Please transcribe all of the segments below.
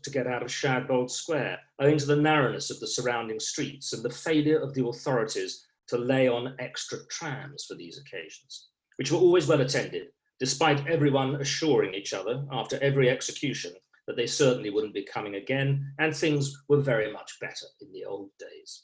to get out of Shadbolt Square, owing to the narrowness of the surrounding streets and the failure of the authorities to lay on extra trams for these occasions, which were always well attended, despite everyone assuring each other after every execution that they certainly wouldn't be coming again, and things were very much better in the old days.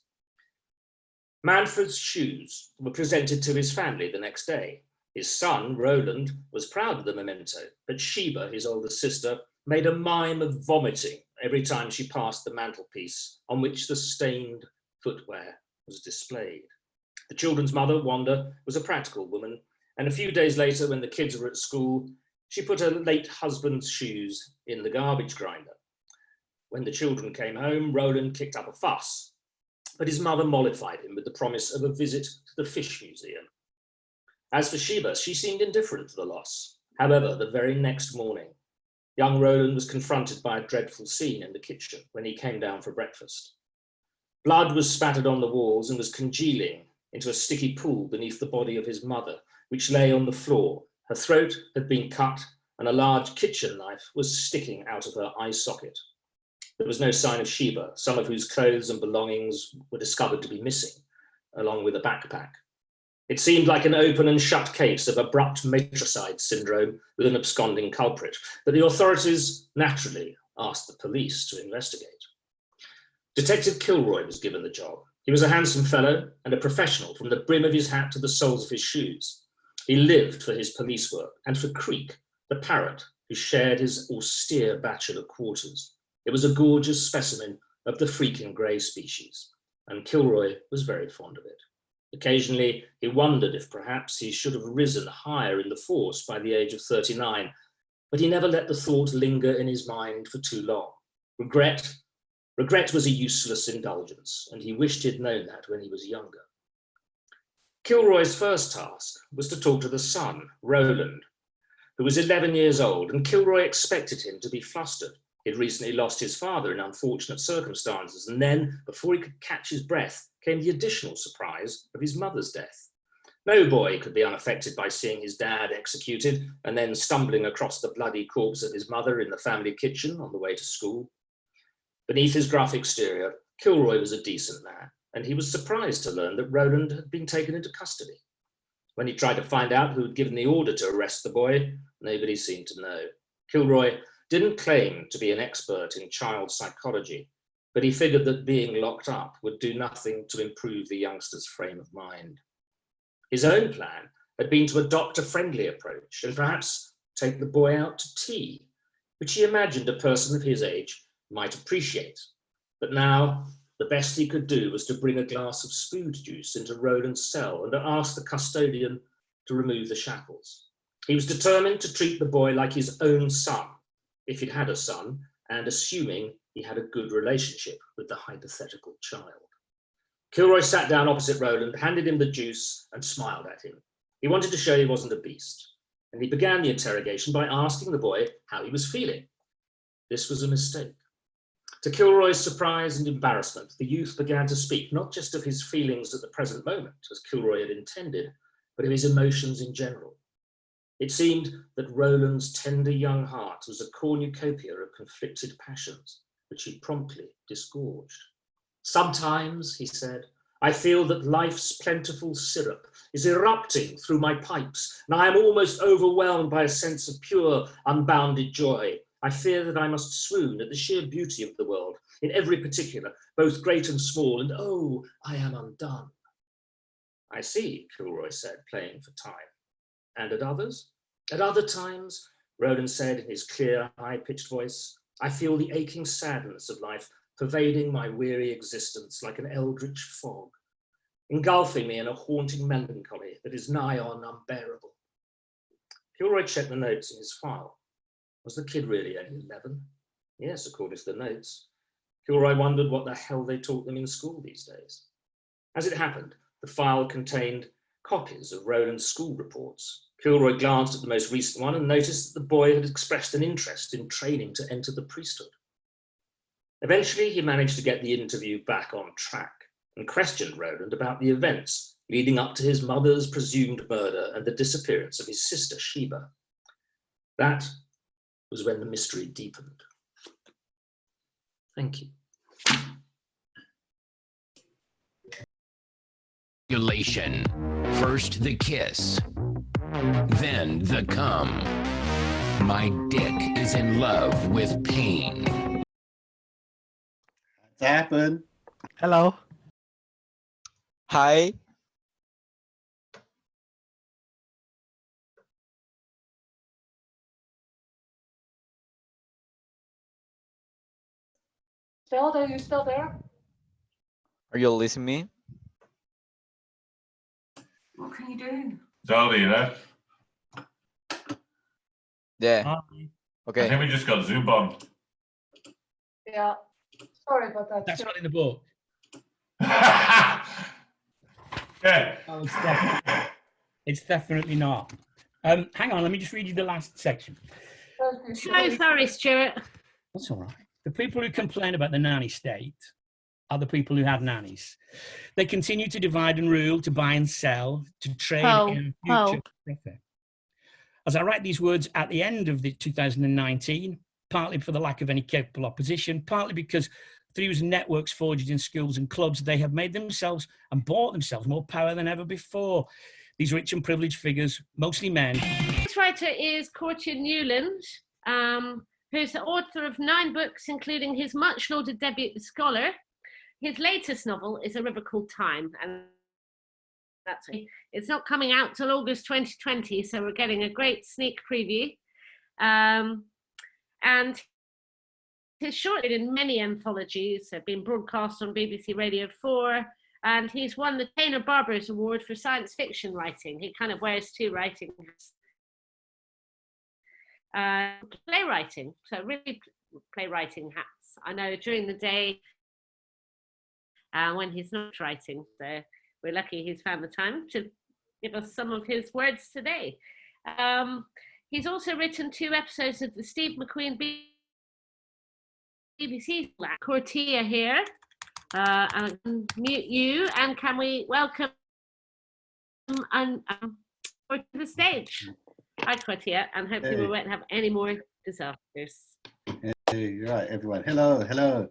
Manfred's shoes were presented to his family the next day. His son, Roland, was proud of the memento, but Sheba, his older sister, made a mime of vomiting every time she passed the mantelpiece on which the stained footwear was displayed. The children's mother, Wanda, was a practical woman, and a few days later, when the kids were at school, she put her late husband's shoes in the garbage grinder. When the children came home, Roland kicked up a fuss, but his mother mollified him with the promise of a visit to the fish museum. As for Sheba, she seemed indifferent to the loss. However, the very next morning, young Roland was confronted by a dreadful scene in the kitchen when he came down for breakfast. Blood was spattered on the walls and was congealing into a sticky pool beneath the body of his mother, which lay on the floor. Her throat had been cut and a large kitchen knife was sticking out of her eye socket. There was no sign of Sheba, some of whose clothes and belongings were discovered to be missing, along with a backpack. It seemed like an open and shut case of abrupt matricide syndrome with an absconding culprit, but the authorities naturally asked the police to investigate. Detective Kilroy was given the job. He was a handsome fellow and a professional from the brim of his hat to the soles of his shoes. He lived for his police work and for Creek, the parrot, who shared his austere bachelor quarters. It was a gorgeous specimen of the freaking grey species, and Kilroy was very fond of it. Occasionally, he wondered if perhaps he should have risen higher in the force by the age of 39, but he never let the thought linger in his mind for too long. Regret was a useless indulgence, and he wished he'd known that when he was younger. Kilroy's first task was to talk to the son, Roland, who was 11 years old, and Kilroy expected him to be flustered. He'd recently lost his father in unfortunate circumstances, and then, before he could catch his breath, came the additional surprise of his mother's death. No boy could be unaffected by seeing his dad executed and then stumbling across the bloody corpse of his mother in the family kitchen on the way to school. Beneath his gruff exterior, Kilroy was a decent man, and he was surprised to learn that Roland had been taken into custody. When he tried to find out who had given the order to arrest the boy, nobody seemed to know. Kilroy didn't claim to be an expert in child psychology, but he figured that being locked up would do nothing to improve the youngster's frame of mind. His own plan had been to adopt a friendly approach and perhaps take the boy out to tea, which he imagined a person of his age might appreciate. But now, the best he could do was to bring a glass of spood juice into Roland's cell and to ask the custodian to remove the shackles. He was determined to treat the boy like his own son, if he'd had a son, and assuming he had a good relationship with the hypothetical child. Kilroy sat down opposite Roland, handed him the juice, and smiled at him. He wanted to show he wasn't a beast, and he began the interrogation by asking the boy how he was feeling. This was a mistake. To Kilroy's surprise and embarrassment, the youth began to speak, not just of his feelings at the present moment, as Kilroy had intended, but of his emotions in general. It seemed that Roland's tender young heart was a cornucopia of conflicted passions, which he promptly disgorged. Sometimes, he said, I feel that life's plentiful syrup is erupting through my pipes, and I am almost overwhelmed by a sense of pure, unbounded joy. I fear that I must swoon at the sheer beauty of the world, in every particular, both great and small, and oh, I am undone. I see, Kilroy said, playing for time. And at others? At other times, Roland said in his clear, high-pitched voice, I feel the aching sadness of life pervading my weary existence like an eldritch fog, engulfing me in a haunting melancholy that is nigh on unbearable. Kilroy checked the notes in his file. Was the kid really only 11? Yes, according to the notes. Kilroy wondered what the hell they taught them in school these days. As it happened, the file contained copies of Roland's school reports. Kilroy glanced at the most recent one and noticed that the boy had expressed an interest in training to enter the priesthood. Eventually, he managed to get the interview back on track and questioned Roland about the events leading up to his mother's presumed murder and the disappearance of his sister, Sheba. That was when the mystery deepened. Thank you. Elation. First the kiss, then the cum. My dick is in love with pain. What's happened? Hello. Hi. Zelda, are you still there? Are you listening to me? What can you do? Zelda, you there? Yeah. I Okay. think we just got Zoom bombed. Yeah. Sorry about that. That's not in the book. Yeah. Oh, it's definitely not. Hang on, let me just read you the last section. So sorry, Stuart. That's all right. The people who complain about the nanny state are the people who have nannies. They continue to divide and rule, to buy and sell, to trade in future profit. As I write these words at the end of the 2019, partly for the lack of any capable opposition, partly because through networks forged in schools and clubs, they have made themselves and bought themselves more power than ever before. These rich and privileged figures, mostly men. This writer is Courtney Newland, who's the author of 9 books, including his much-lauded debut, The Scholar. His latest novel is A River Called Time, and it's not coming out till August 2020, so we're getting a great sneak preview. And his short in many anthologies have been broadcast on BBC Radio 4, and he's won the Taylor Barbers Award for science fiction writing. He kind of wears 2 writing hats. Playwriting, so really playwriting hats. I know during the day when he's not writing, so we're lucky he's found the time to give us some of his words today. He's also written 2 episodes of the Steve McQueen BBC. Cortia here, and I can mute you, and can we welcome to the stage? Hi, Cortia, and hopefully we won't have any more disasters. Hey, right, everyone. Hello, hello.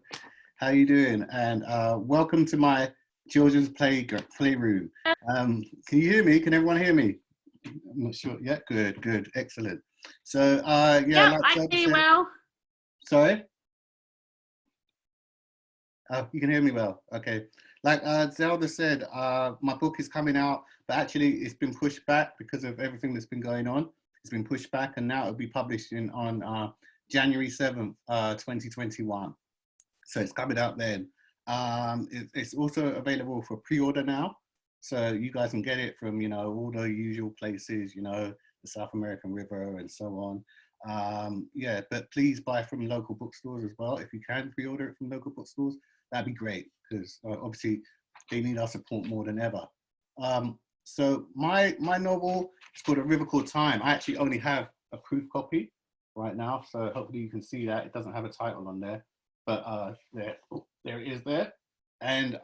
How you doing? And welcome to my children's playroom. Can you hear me? Can everyone hear me? I'm not sure. Yeah, good, excellent. So yeah, like I hear you well. Sorry. You can hear me well. Okay. Like Zelda said, my book is coming out, but actually it's been pushed back because of everything that's been going on. It's been pushed back, and now it'll be published on January 7th, 2021. So it's coming out then. It's also available for pre-order now. So you guys can get it from, you know, all the usual places, you know, the South American River and so on. Yeah, but please buy from local bookstores as well. If you can pre-order it from local bookstores, that'd be great, because obviously they need our support more than ever. So my novel is called A River Called Time. I actually only have a proof copy right now, so hopefully you can see that. It doesn't have a title on there, but there it is there. And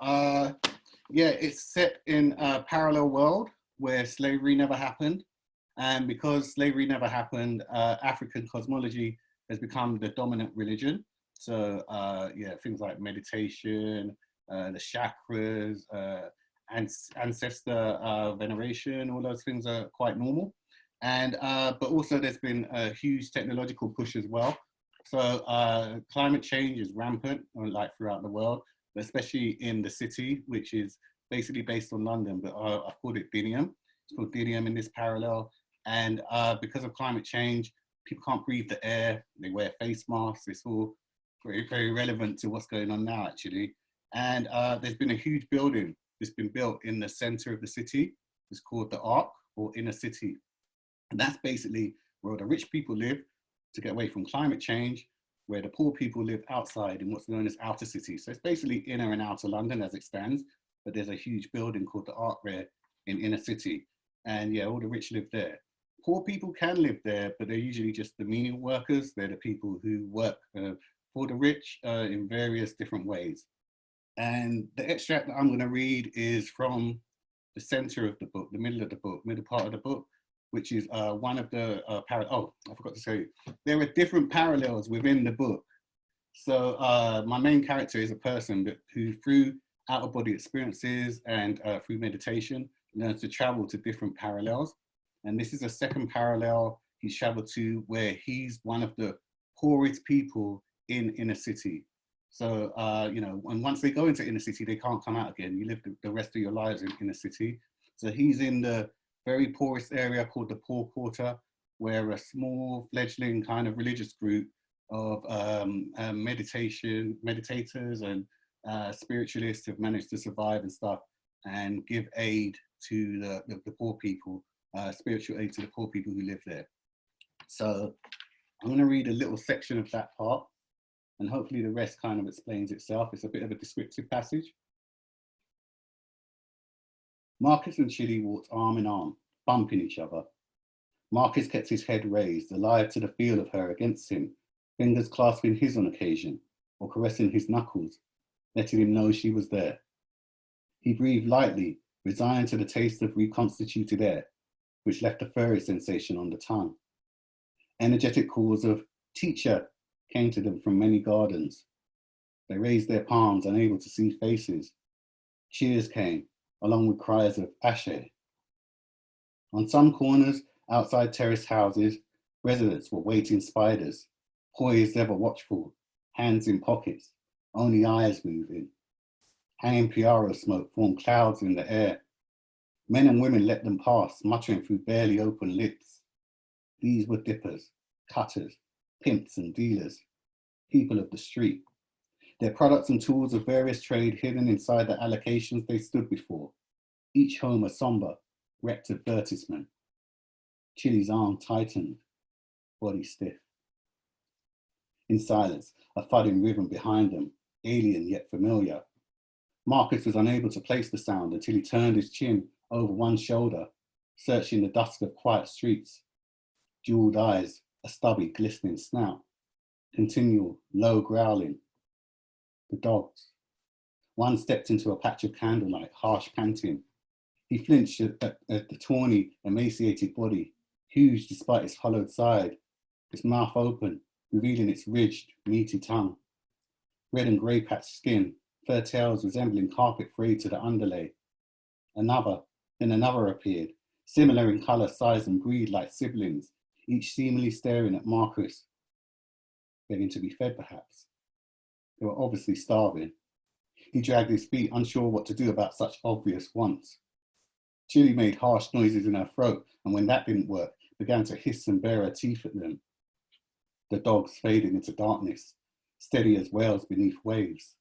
yeah, it's set in a parallel world where slavery never happened. And because slavery never happened, African cosmology has become the dominant religion. So yeah, things like meditation, the chakras, ancestor veneration, all those things are quite normal. And but also there's been a huge technological push as well. So climate change is rampant, like throughout the world, but especially in the city, which is basically based on London, but I've called it Dinium. It's called Dinium in this parallel. And because of climate change, people can't breathe the air, they wear face masks. It's all very, very relevant to what's going on now, actually. And there's been a huge building that's been built in the center of the city. It's called the Ark, or Inner City. And that's basically where the rich people live to get away from climate change, where the poor people live outside in what's known as outer city. So it's basically inner and outer London as it stands, but there's a huge building called the Ark there in Inner City. And yeah, all the rich live there. Poor people can live there, but they're usually just the menial workers. They're the people who work for the rich in various different ways. And the extract that I'm going to read is from the center of the book, the middle of the book, middle part of the book, which is one of the oh, I forgot to say, there are different parallels within the book. So my main character is a person who, through out-of-body experiences and through meditation, learns to travel to different parallels. And this is a second parallel he's traveled to where he's one of the poorest people in inner city. So, you know, and once they go into inner city, they can't come out again. You live the rest of your lives in inner city. So he's in the very poorest area called the Poor Quarter, where a small fledgling kind of religious group of meditators and spiritualists have managed to survive and stuff and give aid to the poor people, spiritual aid to the poor people who live there. So I'm going to read a little section of that part, and hopefully the rest kind of explains itself. It's a bit of a descriptive passage. Marcus and Chili walked arm in arm, bumping each other. Marcus kept his head raised, alive to the feel of her against him, fingers clasping his on occasion, or caressing his knuckles, letting him know she was there. He breathed lightly, resigned to the taste of reconstituted air, which left a furry sensation on the tongue. Energetic calls of "teacher" came to them from many gardens. They raised their palms, unable to see faces. Cheers came, along with cries of "ashe." On some corners, outside terraced houses, residents were waiting spiders, poised ever watchful, hands in pockets, only eyes moving. Hanging piaro smoke formed clouds in the air. Men and women let them pass, muttering through barely open lips. These were dippers, cutters, pimps and dealers, people of the street. Their products and tools of various trade hidden inside the allocations they stood before, each home a somber, wrecked advertisement. Chili's arm tightened, body stiff. In silence, a thudding rhythm behind them, alien yet familiar. Marcus was unable to place the sound until he turned his chin over one shoulder, searching the dusk of quiet streets. Jeweled eyes, a stubby, glistening snout, continual, low growling. The dogs. One stepped into a patch of candlelight, harsh panting. He flinched at the tawny, emaciated body, huge despite its hollowed side, its mouth open, revealing its ridged, meaty tongue. Red and grey patched skin, fur tails resembling carpet frayed to the underlay. Another, then another appeared, similar in colour, size and breed like siblings, each seemingly staring at Marcus, begging to be fed perhaps. They were obviously starving. He dragged his feet, unsure what to do about such obvious wants. Chili made harsh noises in her throat, and when that didn't work, began to hiss and bare her teeth at them. The dogs faded into darkness, steady as whales beneath waves.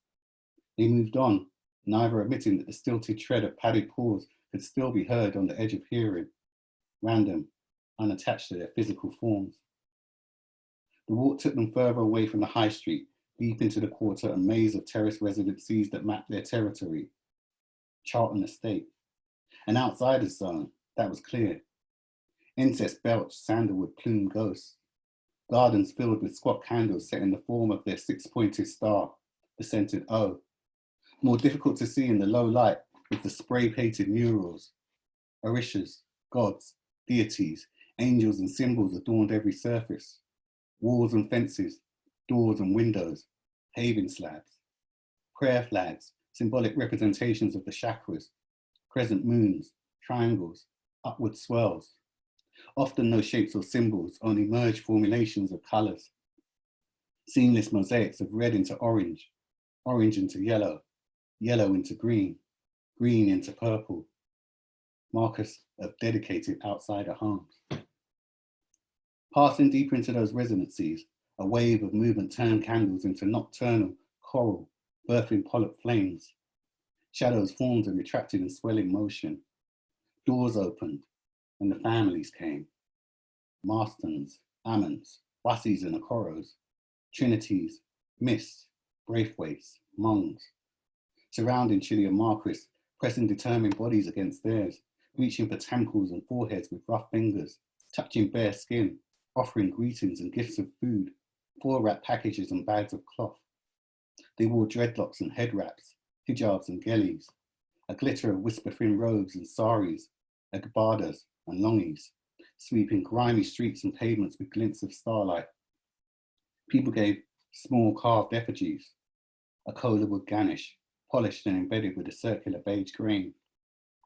They moved on, neither admitting that the stilted tread of padded paws could still be heard on the edge of hearing, random, unattached to their physical forms. The walk took them further away from the high street, deep into the quarter and maze of terrace residencies that mapped their territory. Charlton Estate. An outsider's zone, that was clear. Incest belched sandalwood plumed ghosts. Gardens filled with squat candles set in the form of their six-pointed star, the scented O. More difficult to see in the low light with the spray-painted murals. Orishas, gods, deities, angels and symbols adorned every surface. Walls and fences, doors and windows, paving slabs. Prayer flags, symbolic representations of the chakras, crescent moons, triangles, upward swirls. Often no shapes or symbols, only merged formulations of colours. Seamless mosaics of red into orange, orange into yellow, yellow into green, green into purple. Markers of dedicated outsider homes. Passing deeper into those residencies, a wave of movement turned candles into nocturnal coral, birthing polyp flames. Shadows formed and retracted in swelling motion. Doors opened, and the families came. Marstons, Ammons, Wassies and Okoros, Trinities, Mists, Braithwaites, Mongs. Surrounding Chili and Marcus, pressing determined bodies against theirs, reaching for temples and foreheads with rough fingers, touching bare skin, offering greetings and gifts of food, four-wrap packages and bags of cloth. They wore dreadlocks and head wraps, hijabs and gelis, a glitter of whisper-thin robes and saris, agbadas and longis, sweeping grimy streets and pavements with glints of starlight. People gave small carved effigies, a kola wood Ganesh, polished and embedded with a circular beige grain,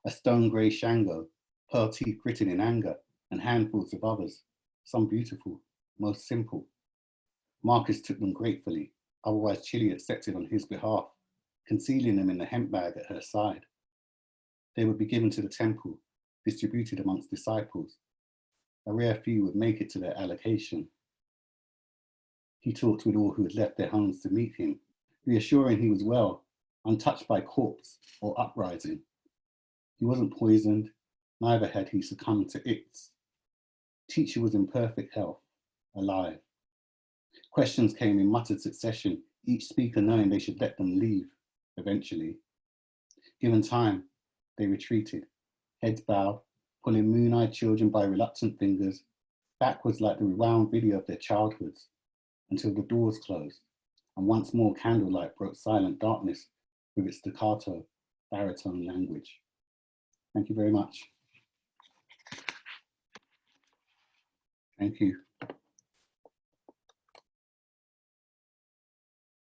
a stone grey Shango, pearl teeth gritted in anger, and handfuls of others, some beautiful, most simple. Marcus took them gratefully, otherwise Chili accepted on his behalf, concealing them in the hemp bag at her side. They would be given to the temple, distributed amongst disciples. A rare few would make it to their allocation. He talked with all who had left their homes to meet him, reassuring he was well, untouched by corpse or uprising. He wasn't poisoned, neither had he succumbed to its. Teacher was in perfect health, alive. Questions came in muttered succession, each speaker knowing they should let them leave, eventually. Given time, they retreated, heads bowed, pulling moon-eyed children by reluctant fingers, backwards like the rewound video of their childhoods, until the doors closed, and once more candlelight broke silent darkness with its staccato, baritone language. Thank you very much. Thank you.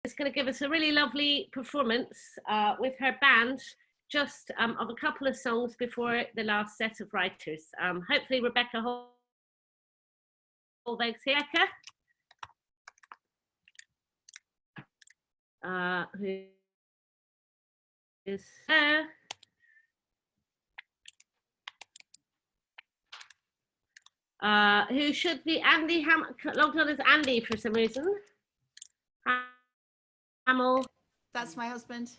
It's going to give us a really lovely performance with her band, just of a couple of songs before the last set of writers. Hopefully Rebecca HUAWEI P10 who is there. Who should be Andy logged on as Andy for some reason. Hamill. That's my husband.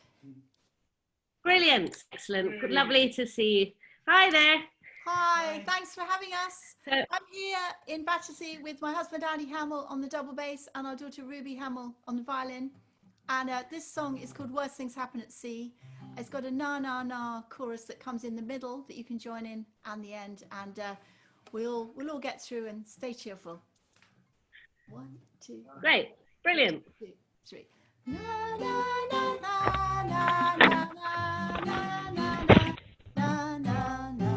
Brilliant, excellent, lovely to see you. Hi there. Hi, thanks for having us. So, I'm here in Battersea with my husband Andy Hamill on the double bass and our daughter Ruby Hamill on the violin. And this song is called Worst Things Happen at Sea. It's got a na na na chorus that comes in the middle that you can join in and the end. And we'll all get through and stay cheerful. 1, 2. Great, brilliant. 1, 2, 3. Na na na na na na na na na na.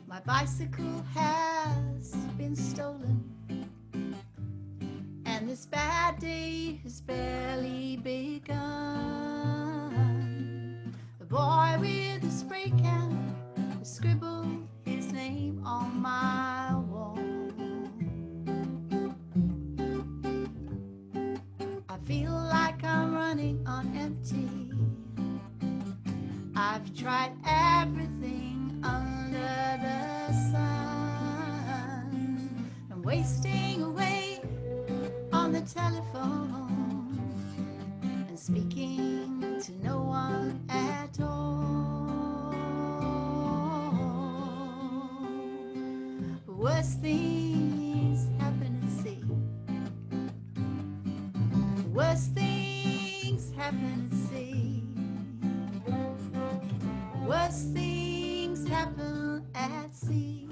My bicycle has been stolen, and this bad day has barely begun. The boy with the spray can has scribbled his name on my wall. I feel like I'm running on empty. I've tried everything under the sun. I'm wasting away on the telephone and speaking to no one at all. Worst things happen at sea. Worst things happen at sea. Worst things happen at sea.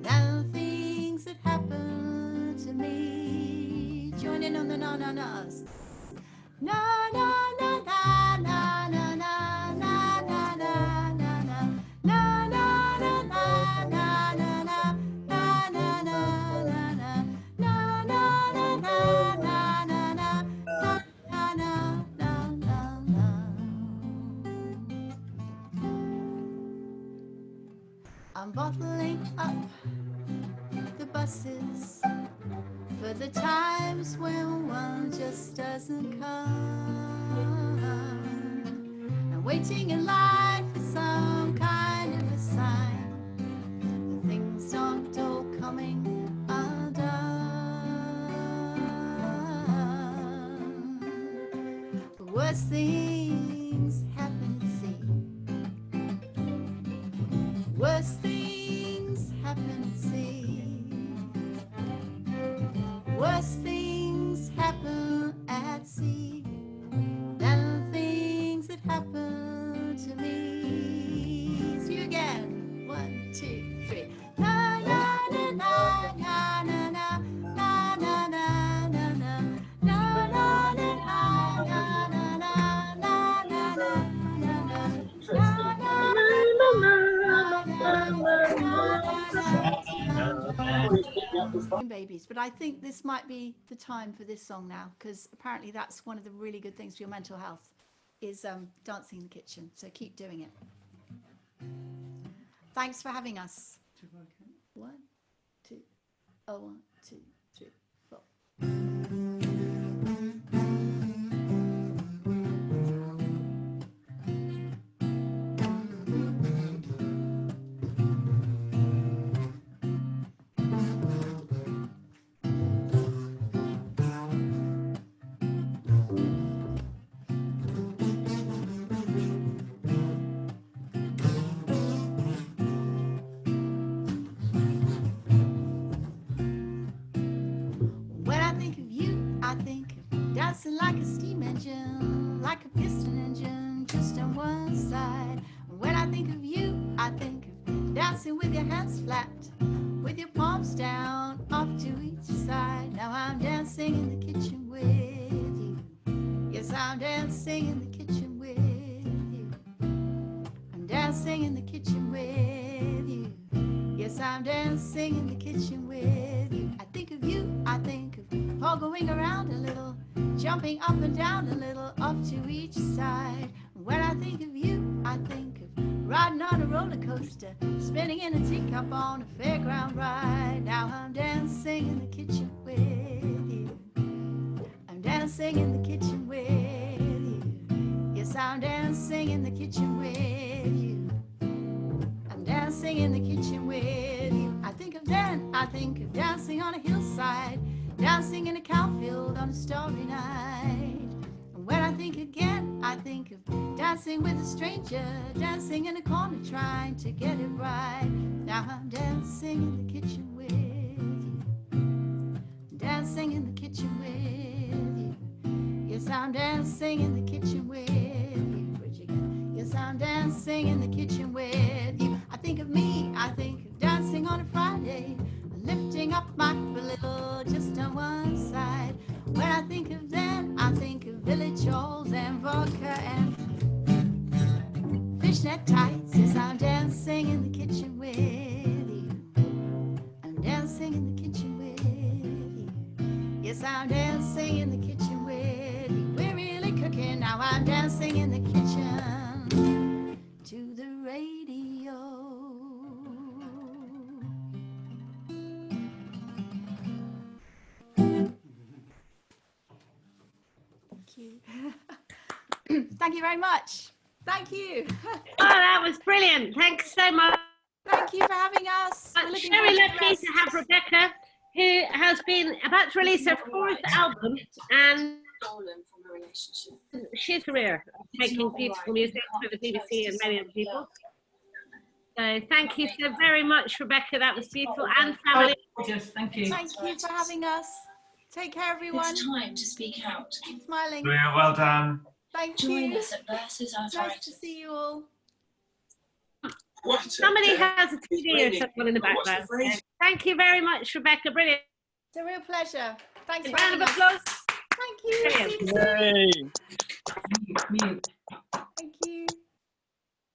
Now things that happen to me. Join in on the na-na-nas. I'm bottling up the buses for the times when one just doesn't come. I'm waiting in line for some kind of a sign that things aren't all coming undone. The worst things happen at sea. Worst things happen at sea. Worst things happen at sea than things that happen to me. See you again. 1, 2, 3. Na na na na na na na na na na na na na na na na na na. babies. But I think this might be the time for this song now, because apparently that's one of the really good things for your mental health is dancing in the kitchen. So keep doing it. Thanks for having us. 1, 2, 1, 2, 3, 4. Dancing like a steam engine, like a piston engine, just on one side. When I think of you, I think of dancing with your hands flat, with your palms down, off to each side. Now I'm dancing in the kitchen with you. Yes, I'm dancing in the kitchen with you. I'm dancing in the kitchen with you. Yes, I'm dancing in the kitchen with you. I think of you, I think of all going around a little, jumping up and down a little, up to each side. When I think of you, I think of riding on a roller coaster, spinning in a teacup on a fairground ride. Now I'm dancing in the kitchen with you. I'm dancing in the kitchen with you. Yes, I'm dancing in the kitchen with you. I'm dancing in the kitchen with you. I think of dancing on a hillside, dancing in a cowfield on a starry night. And when I think again, I think of dancing with a stranger, dancing in a corner trying to get it right. Now I'm dancing in the kitchen with you. Dancing in the kitchen with you. Yes, I'm dancing in the kitchen with you. Bridget. Yes, I'm dancing in the kitchen with you. I think of me, I think of dancing on a Friday, lifting up my cup a little, just on one side. When I think of then, I think of village halls and vodka and fishnet tights. Yes, I'm dancing in the kitchen with you. I'm dancing in the kitchen with you. Yes, I'm dancing in the kitchen with you. We're really cooking now. I'm dancing in the kitchen to the radio. Thank you very much. Thank you. Oh, that was brilliant. Thanks so much. Thank you for having us. Very lucky to have Rebecca, who has been about to release her 4th album, and she's a career making beautiful music for the BBC and many other people. So thank you so very much, Rebecca. That was beautiful. And family. Thank you. Thank you for having us. Take care, everyone. It's time to speak out. Keep smiling. Yeah, well done. Thank Join you. us at Versus Nice to see you all. Somebody has a TV or someone in the background. Thank you very much, Rebecca. Brilliant. It's a real pleasure. Thanks for Round having of us. applause. Thank you. Brilliant. Thank you.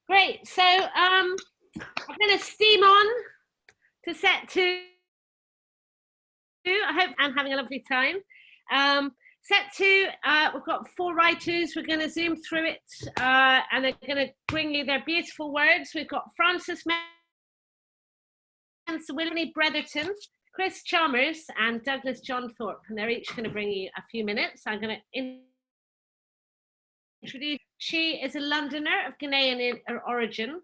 Great. So I'm going to steam on to set 2. I hope I'm having a lovely time. Set 2, we've got 4 writers. We're going to zoom through it, and they're going to bring you their beautiful words. We've got Frances Manson, Willie Bretherton, Chris Chalmers, and Douglas John Thorpe, and they're each going to bring you a few minutes. I'm going to introduce. She is a Londoner of Ghanaian origin,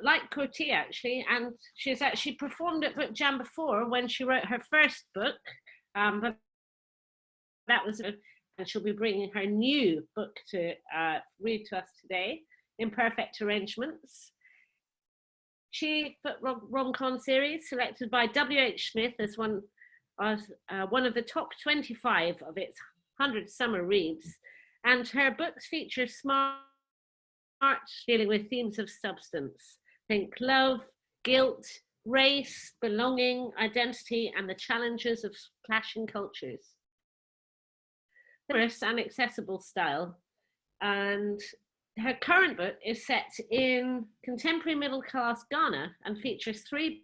like Clare T actually, and she's actually performed at BookJam before when she wrote her first book, but that was, and she'll be bringing her new book to read to us today, Imperfect Arrangements. She rom-com series selected by W.H. Smith as one of the top 25 of its 100 summer reads, and her books feature smart dealing with themes of substance. Think love, guilt, race, belonging, identity, and the challenges of clashing cultures. Humorous and accessible style, and her current book is set in contemporary middle-class Ghana and features 3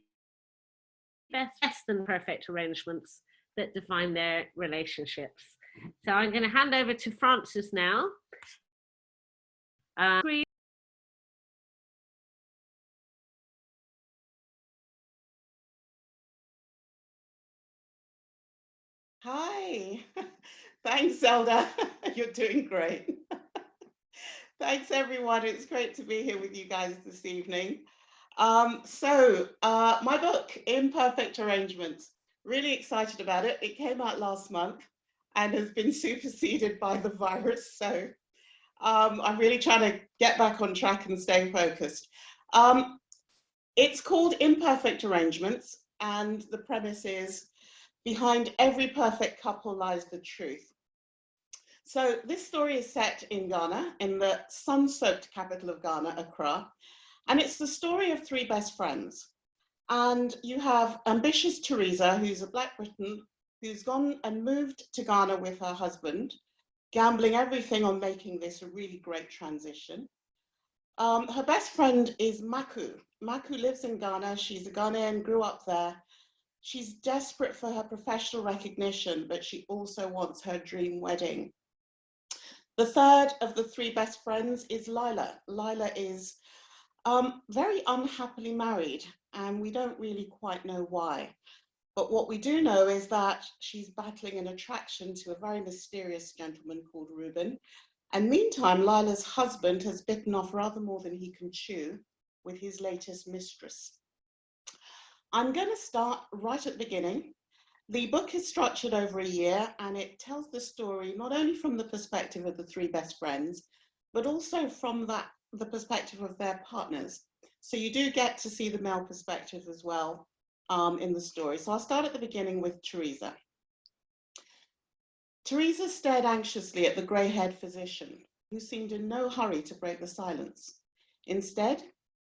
best than perfect arrangements that define their relationships. So I'm going to hand over to Frances now. Hi, thanks Zelda, you're doing great. Thanks everyone, it's great to be here with you guys this evening. My book, Imperfect Arrangements, really excited about it. It came out last month and has been superseded by the virus, so I'm really trying to get back on track and stay focused. It's called Imperfect Arrangements, and the premise is, behind every perfect couple lies the truth. So this story is set in Ghana, in the sun-soaked capital of Ghana, Accra, and it's the story of three best friends. And you have ambitious Teresa, who's a Black Briton, who's gone and moved to Ghana with her husband, gambling everything on making this a really great transition. Her best friend is Maku. Maku lives in Ghana. She's a Ghanaian, grew up there. She's desperate for her professional recognition, but she also wants her dream wedding. The third of the three best friends is Lila. Lila is very unhappily married, and we don't really quite know why. But what we do know is that she's battling an attraction to a very mysterious gentleman called Ruben. And meantime, Lila's husband has bitten off rather more than he can chew with his latest mistress. I'm going to start right at the beginning. The book is structured over a year, and it tells the story not only from the perspective of the three best friends, but also from the perspective of their partners. So you do get to see the male perspective as well in the story. So I'll start at the beginning with Teresa. Teresa stared anxiously at the grey-haired physician, who seemed in no hurry to break the silence. Instead,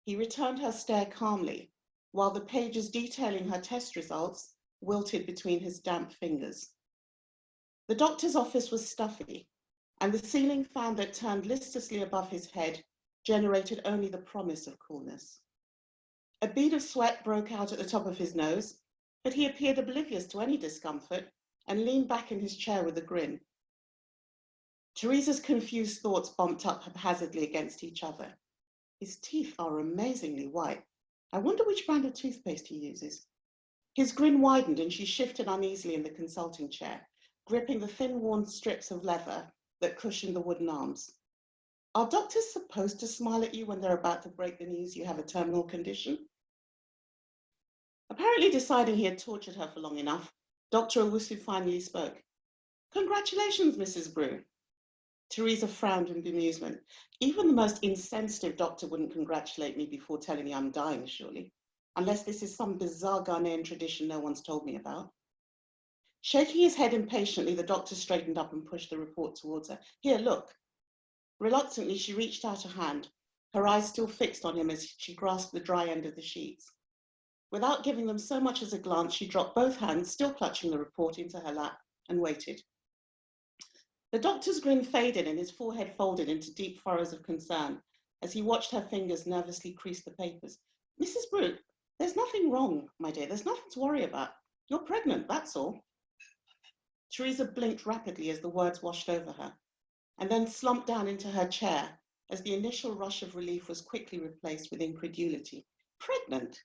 he returned her stare calmly, while the pages detailing her test results wilted between his damp fingers. The doctor's office was stuffy, and the ceiling fan that turned listlessly above his head generated only the promise of coolness. A bead of sweat broke out at the top of his nose, but he appeared oblivious to any discomfort and leaned back in his chair with a grin. Teresa's confused thoughts bumped up haphazardly against each other. His teeth are amazingly white. I wonder which brand of toothpaste he uses. His grin widened and she shifted uneasily in the consulting chair, gripping the thin, worn strips of leather that cushioned the wooden arms. Are doctors supposed to smile at you when they're about to break the news you have a terminal condition? Apparently deciding he had tortured her for long enough, Dr. Owusu finally spoke. Congratulations, Mrs. Brew. Teresa frowned in bemusement. Even the most insensitive doctor wouldn't congratulate me before telling me I'm dying, surely. Unless this is some bizarre Ghanaian tradition no one's told me about. Shaking his head impatiently, the doctor straightened up and pushed the report towards her. Here, look. Reluctantly, she reached out a hand, her eyes still fixed on him as she grasped the dry end of the sheets. Without giving them so much as a glance, she dropped both hands, still clutching the report, into her lap and waited. The doctor's grin faded and his forehead folded into deep furrows of concern as he watched her fingers nervously crease the papers. Mrs. Brooke, there's nothing wrong, my dear. There's nothing to worry about. You're pregnant, that's all. Teresa blinked rapidly as the words washed over her, and then slumped down into her chair as the initial rush of relief was quickly replaced with incredulity. Pregnant?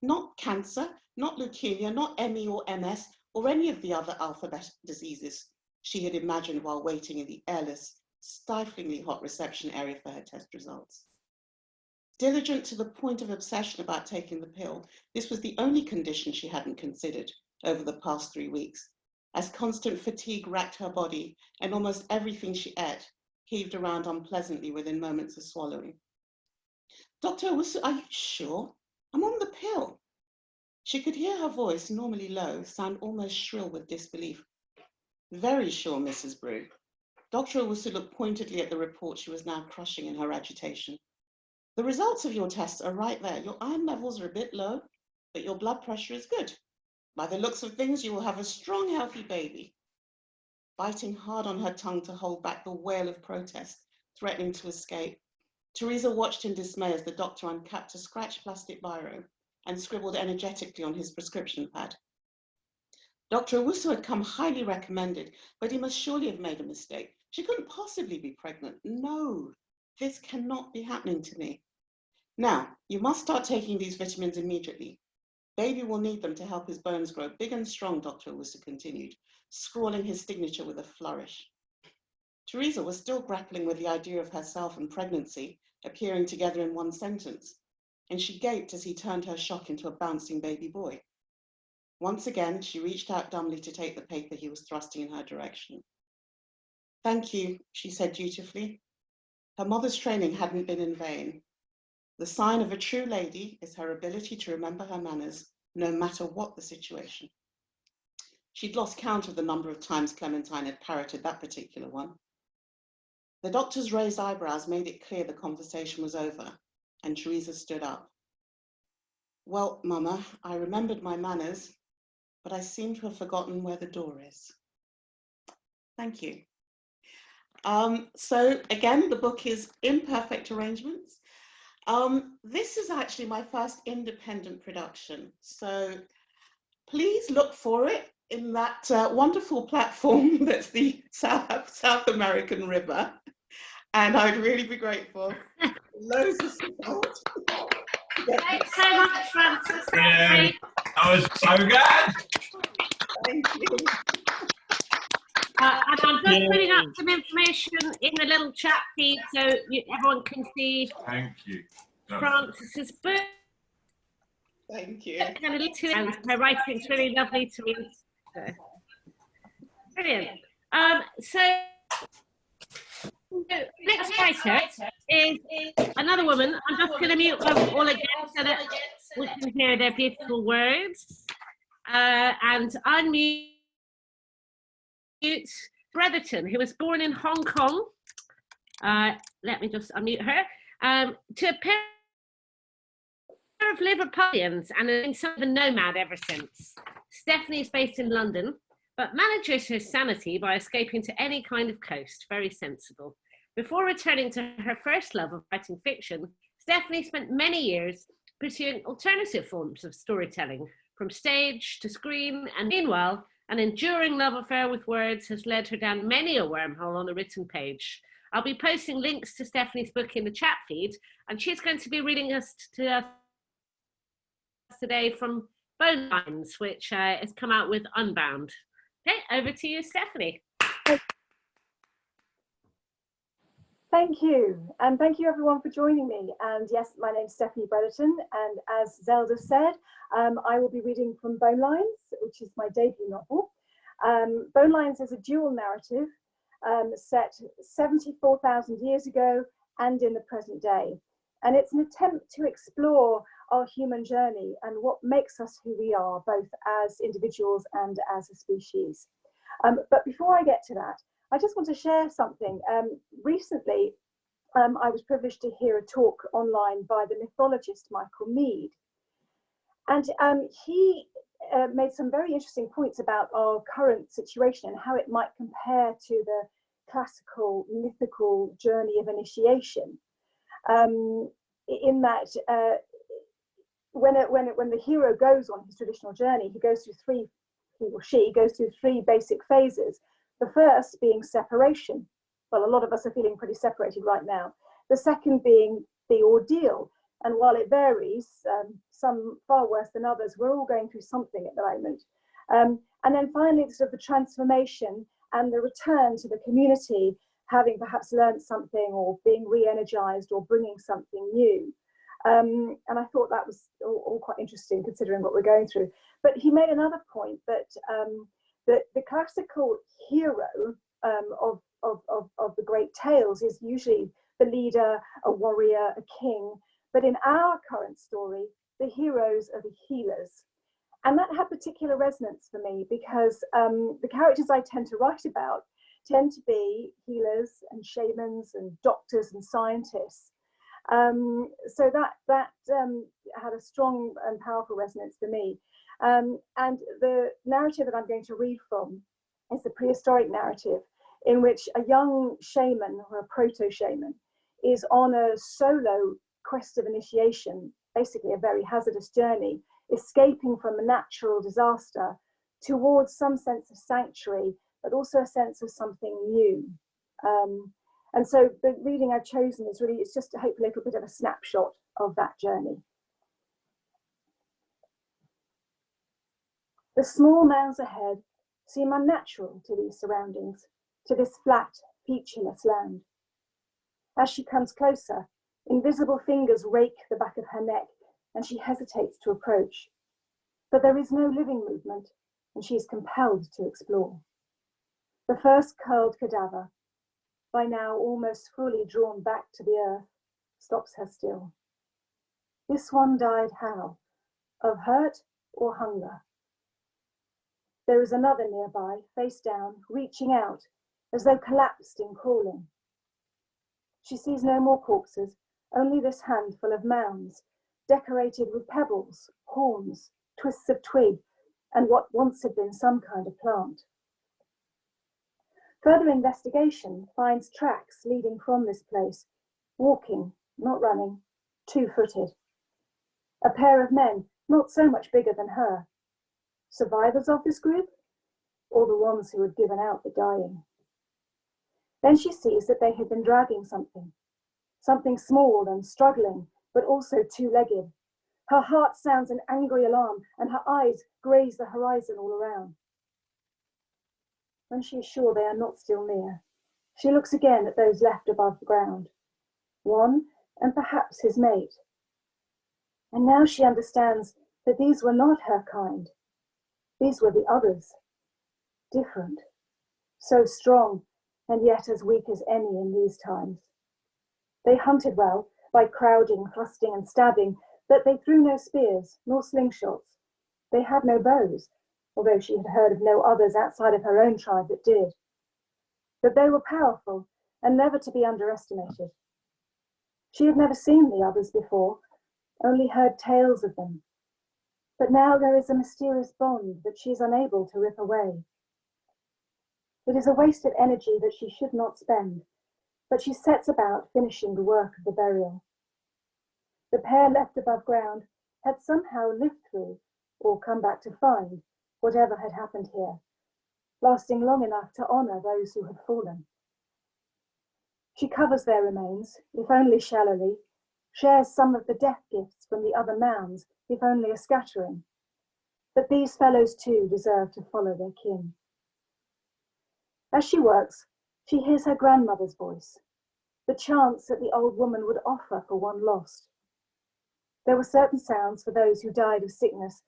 Not cancer, not leukemia, not ME or MS, or any of the other alphabet diseases she had imagined while waiting in the airless, stiflingly hot reception area for her test results. Diligent to the point of obsession about taking the pill, this was the only condition she hadn't considered over the past 3 weeks, as constant fatigue racked her body and almost everything she ate heaved around unpleasantly within moments of swallowing. Dr. Owusu, are you sure? I'm on the pill. She could hear her voice, normally low, sound almost shrill with disbelief. Very sure, Mrs. Brew. Dr. Owusu looked pointedly at the report she was now crushing in her agitation. The results of your tests are right there. Your iron levels are a bit low, but your blood pressure is good. By the looks of things, you will have a strong, healthy baby. Biting hard on her tongue to hold back the wail of protest, threatening to escape, Teresa watched in dismay as the doctor uncapped a scratched plastic biro and scribbled energetically on his prescription pad. Dr. Owusu had come highly recommended, but he must surely have made a mistake. She couldn't possibly be pregnant. No, this cannot be happening to me. Now, you must start taking these vitamins immediately. Baby will need them to help his bones grow big and strong, Dr. Owusu continued, scrawling his signature with a flourish. Teresa was still grappling with the idea of herself and pregnancy appearing together in one sentence, and she gaped as he turned her shock into a bouncing baby boy. Once again, she reached out dumbly to take the paper he was thrusting in her direction. Thank you, she said dutifully. Her mother's training hadn't been in vain. The sign of a true lady is her ability to remember her manners, no matter what the situation. She'd lost count of the number of times Clementine had parroted that particular one. The doctor's raised eyebrows made it clear the conversation was over, and Teresa stood up. Well, Mama, I remembered my manners, but I seem to have forgotten where the door is. Thank you. So again, the book is Imperfect Arrangements. This is actually my first independent production, so please look for it in that wonderful platform that's the South American River, and I'd really be grateful. Loads of support. Thanks so much, Frances. Yeah, that was so good. Thank you. And I'm just putting up some information in the little chat feed so everyone can see Thank you. Frances's book. Thank you. And her writing's really lovely to read. So, brilliant. So next writer is another woman. I'm just going to mute them all again so that we can hear their beautiful words. And unmute Bretherton, who was born in Hong Kong. Let me just unmute her. To a pair of Liverpudlians and been sort of a nomad ever since. Stephanie is based in London, but manages her sanity by escaping to any kind of coast. Very sensible. Before returning to her first love of writing fiction, Stephanie spent many years pursuing alternative forms of storytelling, from stage to screen, and meanwhile, an enduring love affair with words has led her down many a wormhole on a written page. I'll be posting links to Stephanie's book in the chat feed, and she's going to be reading us today from Bone Lines, which has come out with Unbound. Okay, over to you, Stephanie. Thank you, and thank you everyone for joining me. And yes, my name's Stephanie Bretherton, and as Zelda said, I will be reading from Bone Lines, which is my debut novel. Bone Lines is a dual narrative set 74,000 years ago and in the present day. And it's an attempt to explore our human journey and what makes us who we are, both as individuals and as a species. But before I get to that, I just want to share something. Recently, I was privileged to hear a talk online by the mythologist Michael Mead. And he made some very interesting points about our current situation and how it might compare to the classical mythical journey of initiation. In that when the hero goes on his traditional journey, he or she goes through three basic phases. The first being separation. Well, a lot of us are feeling pretty separated right now. The second being the ordeal. And while it varies, some far worse than others, we're all going through something at the moment. And then finally, sort of the transformation and the return to the community, having perhaps learned something or being re-energized or bringing something new. And I thought that was all quite interesting considering what we're going through. But he made another point that the classical hero of the great tales is usually the leader, a warrior, a king. But in our current story, the heroes are the healers. And that had particular resonance for me because the characters I tend to write about tend to be healers and shamans and doctors and scientists. So that had a strong and powerful resonance for me. And the narrative that I'm going to read from is the prehistoric narrative in which a young shaman or a proto-shaman is on a solo quest of initiation basically a very hazardous journey, escaping from a natural disaster towards some sense of sanctuary, but also a sense of something new. And so the reading I've chosen is really, it's just hopefully a little bit of a snapshot of that journey. The small mounds ahead seem unnatural to these surroundings, to this flat, featureless land. As she comes closer, invisible fingers rake the back of her neck and she hesitates to approach. But there is no living movement and she is compelled to explore. The first curled cadaver, by now almost fully drawn back to the earth, stops her still. This one died how? Of hurt or hunger? There is another nearby, face down, reaching out, as though collapsed in crawling. She sees no more corpses, only this handful of mounds, decorated with pebbles, horns, twists of twig, and what once had been some kind of plant. Further investigation finds tracks leading from this place, walking, not running, two-footed. A pair of men, not so much bigger than her. Survivors of this group, or the ones who had given out the dying. Then she sees that they had been dragging something small and struggling, but also two-legged. Her heart sounds an angry alarm, and her eyes graze the horizon all around. When she is sure they are not still near, she looks again at those left above the ground. One, and perhaps his mate. And now she understands that these were not her kind. These were the others. Different. So strong, and yet as weak as any in these times. They hunted well, by crowding, thrusting, and stabbing, but they threw no spears, nor slingshots. They had no bows, although she had heard of no others outside of her own tribe that did. But they were powerful, and never to be underestimated. She had never seen the others before, only heard tales of them. But now there is a mysterious bond that she is unable to rip away. It is a wasted energy that she should not spend, but she sets about finishing the work of the burial. The pair left above ground had somehow lived through, or come back to find, whatever had happened here, lasting long enough to honour those who had fallen. She covers their remains, if only shallowly, shares some of the death gifts from the other mounds, if only a scattering. But these fellows too deserve to follow their kin. As she works, she hears her grandmother's voice, the chants that the old woman would offer for one lost. There were certain sounds for those who died of sickness,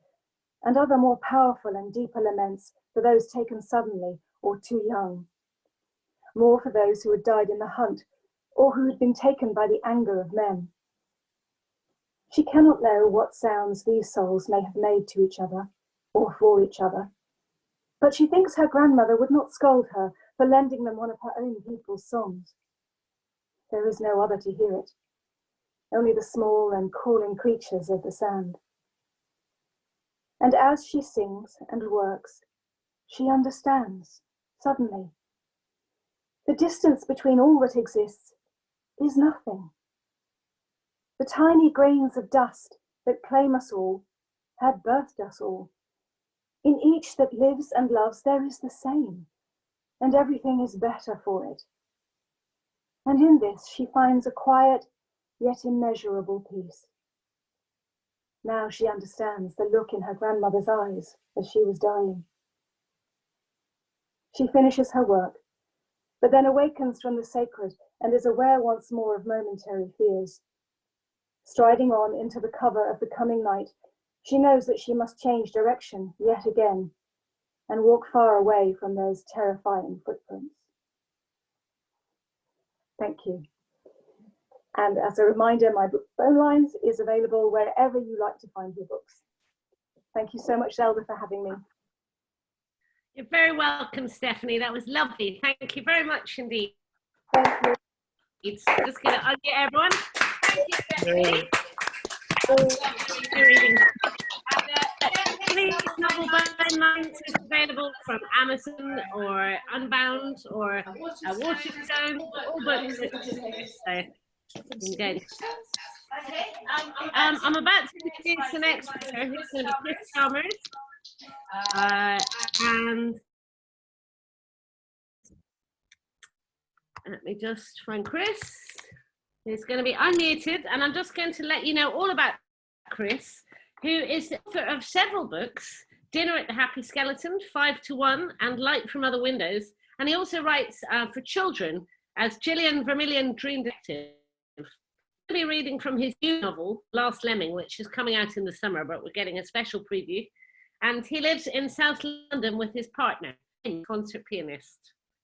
and other more powerful and deeper laments for those taken suddenly or too young. More for those who had died in the hunt, or who had been taken by the anger of men. She cannot know what sounds these souls may have made to each other, or for each other, but she thinks her grandmother would not scold her for lending them one of her own people's songs. There is no other to hear it, only the small and calling creatures of the sand. And as she sings and works, she understands, suddenly. The distance between all that exists is nothing. The tiny grains of dust that claim us all had birthed us all. In each that lives and loves there is the same, and everything is better for it. And in this she finds a quiet yet immeasurable peace. Now she understands the look in her grandmother's eyes as she was dying. She finishes her work, but then awakens from the sacred and is aware once more of momentary fears. Striding on into the cover of the coming night, she knows that she must change direction yet again and walk far away from those terrifying footprints. Thank you. And as a reminder, my book Bone Lines is available wherever you like to find your books. Thank you so much, Zelda, for having me. You're very welcome, Stephanie. That was lovely. Thank you very much indeed. Thank you. It's just going to unmute everyone. Thank you, Stephanie. Reading. Stephanie's novel Bone Lines is available from Amazon or Unbound or Waterstone, all books. So, Okay, I'm about to introduce the next speaker, who's going to be Chris Chalmers. And let me just find Chris. He's going to be unmuted, and I'm just going to let you know all about Chris, who is the author of several books: Dinner at the Happy Skeleton, 5 to 1, and Light from Other Windows. And he also writes for children as Gillian Vermillion Dream Detective. I'll be reading from his new novel, Last Lemming, which is coming out in the summer, but we're getting a special preview. And he lives in South London with his partner, a concert pianist.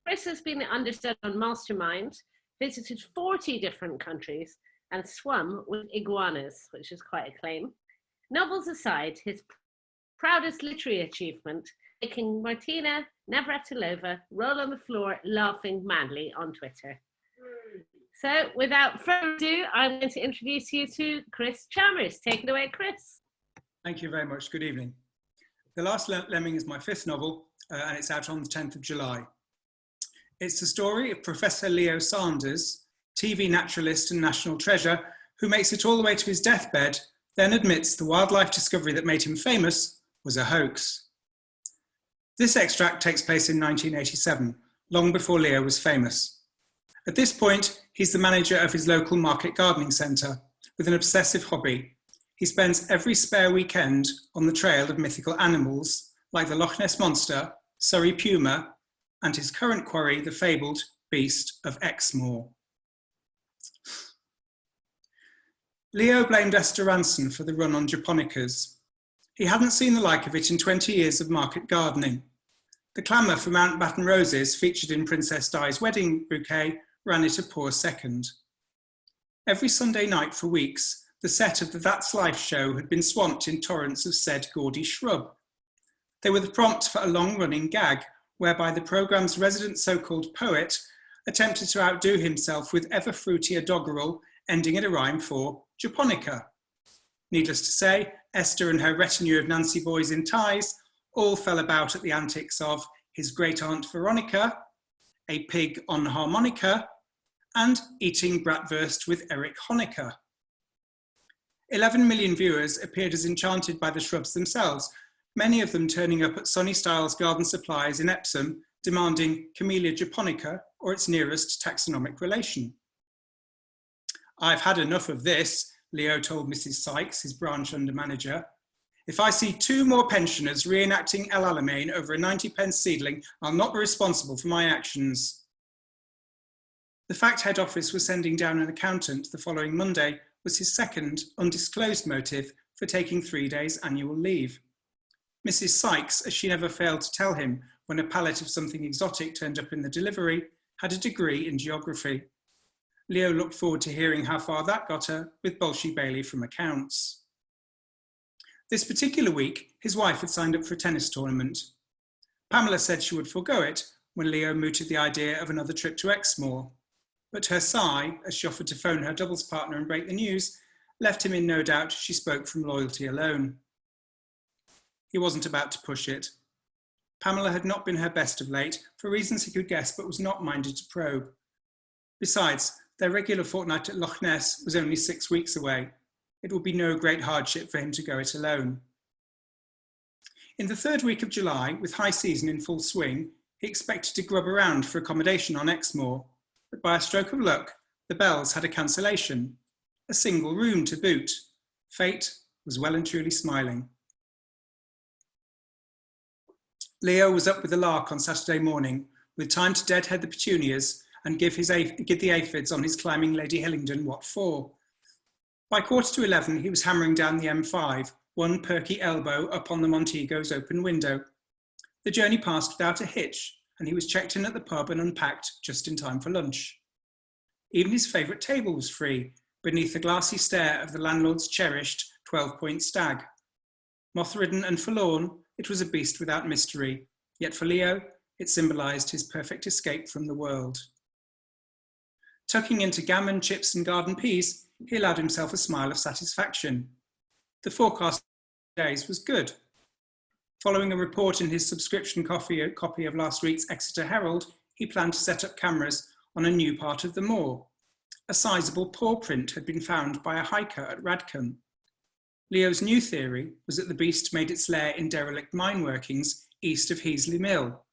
Chris has been an understudy on Mastermind, visited 40 different countries, and swum with iguanas, which is quite a claim. Novels aside, his proudest literary achievement, making Martina Navratilova roll on the floor laughing madly on Twitter. So without further ado, I'm going to introduce you to Chris Chalmers. Take it away, Chris. Thank you very much. Good evening. The Last Lemming is my 5th novel, and it's out on the 10th of July. It's the story of Professor Leo Sanders, TV naturalist and national treasure, who makes it all the way to his deathbed, then admits the wildlife discovery that made him famous was a hoax. This extract takes place in 1987, long before Leo was famous. At this point, he's the manager of his local market gardening centre with an obsessive hobby. He spends every spare weekend on the trail of mythical animals like the Loch Ness Monster, Surrey Puma, and his current quarry, the fabled beast of Exmoor. Leo blamed Esther Ranson for the run on japonicas. He hadn't seen the like of it in 20 years of market gardening. The clamour for Mountbatten roses featured in Princess Di's wedding bouquet ran it a poor second. Every Sunday night for weeks, the set of the That's Life show had been swamped in torrents of said gaudy shrub. They were the prompt for a long-running gag, whereby the programme's resident so-called poet attempted to outdo himself with ever fruitier doggerel, ending in a rhyme for japonica. Needless to say, Esther and her retinue of Nancy boys in ties all fell about at the antics of his great-aunt Veronica, a pig on harmonica, and eating bratwurst with Erich Honecker. 11 million viewers appeared as enchanted by the shrubs themselves, many of them turning up at Sonny Styles Garden Supplies in Epsom, demanding Camellia japonica or its nearest taxonomic relation. "I've had enough of this," Leo told Mrs. Sykes, his branch under manager. "If I see 2 more pensioners reenacting El Alamein over a 90p seedling, I'll not be responsible for my actions." The fact head office was sending down an accountant the following Monday was his second undisclosed motive for taking 3 days annual leave. Mrs. Sykes, as she never failed to tell him when a pallet of something exotic turned up in the delivery, had a degree in geography. Leo looked forward to hearing how far that got her with Bolshe Bailey from accounts. This particular week, his wife had signed up for a tennis tournament. Pamela said she would forego it when Leo mooted the idea of another trip to Exmoor, but her sigh, as she offered to phone her doubles partner and break the news, left him in no doubt she spoke from loyalty alone. He wasn't about to push it. Pamela had not been her best of late, for reasons he could guess, but was not minded to probe. Besides, their regular fortnight at Loch Ness was only 6 weeks away. It would be no great hardship for him to go it alone. In the 3rd week of July, with high season in full swing, he expected to grub around for accommodation on Exmoor, but by a stroke of luck, the Bells had a cancellation, a single room to boot. Fate was well and truly smiling. Leo was up with a lark on Saturday morning, with time to deadhead the petunias and give the aphids on his climbing Lady Hillingdon what for. By 11:15, he was hammering down the M5, one perky elbow up on the Montego's open window. The journey passed without a hitch, and he was checked in at the pub and unpacked just in time for lunch. Even his favourite table was free, beneath the glassy stare of the landlord's cherished 12-point stag. Moth-ridden and forlorn, it was a beast without mystery, yet for Leo, it symbolised his perfect escape from the world. Tucking into gammon, chips and garden peas, he allowed himself a smile of satisfaction. The forecast for days was good. Following a report in his subscription copy of last week's Exeter Herald, he planned to set up cameras on a new part of the moor. A sizable paw print had been found by a hiker at Radcombe. Leo's new theory was that the beast made its lair in derelict mine workings east of Heasley Mill.